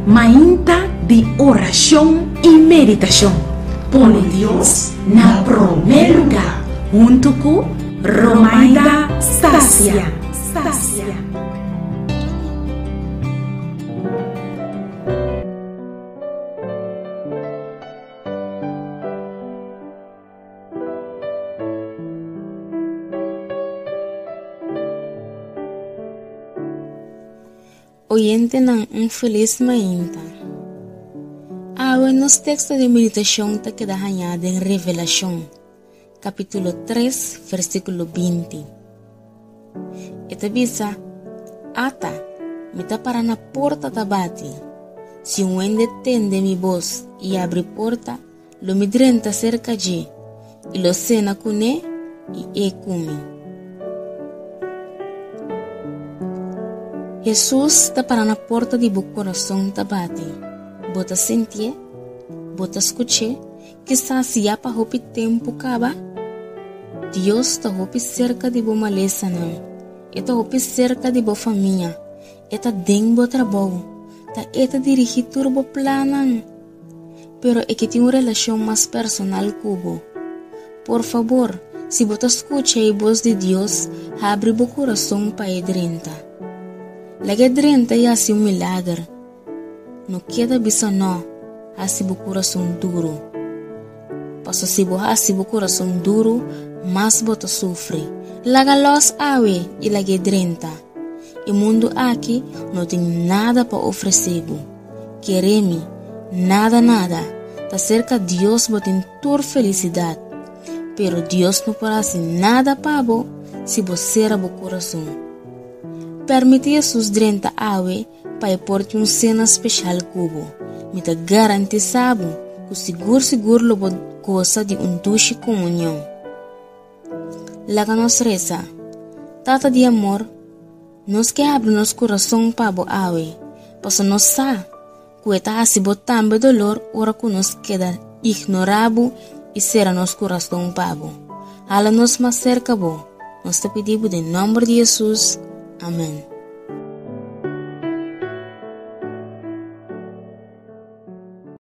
Mainta de oração e meditação. Põe Deus na primeiro lugar. Junto com Romaida Stácia. Oyente ng feliz mainta. Nos textos de meditação te queda hanyada em Revelação, capítulo 3, versículo 20. Ita bisa, ata, mita para na porta tabati. Se um ende tende mi voz e abre porta, lo midrenta cerca de, e lo cena cune e come. Jesus está para na porta de meu coração tá bate. Bota sentir, bota escutar, que está se para hopi tempo caba. Deus está hopi cerca de boa maleza não. Está hopi cerca de boa família. Está dentro trabalho. Está dirigir turbo planan. Pero é que tem uma relação mais personal cubo. Por favor, se bota escuta a voz de Deus, abre o coração para edrenta. Lagi drenta e assim milagre. No queda bisa no, assim o coração duro. Passo se bo assim o coração duro, mas bota sofre. Laga los awe e lagi drenta. E mundo aqui não tem nada para oferecer. Quereme, nada. Tá cerca de Deus botem tua felicidade. Pero Deus não parece nada para bo se você era o coração. Permite Jesus drenta awe para porte cena especial cubo. Me te garanti sabe que seguro lo goza de dulce comunhão. Laga nos reza. Tata de amor, nos que abre nos coração para bo awe. Paso nos sa, cueta hasi botambe dolor ora que nos queda ignorabo e será nos coração para bo. Hala nos mais cerca bo. Nós te pedimos em nome de Jesus. Amém.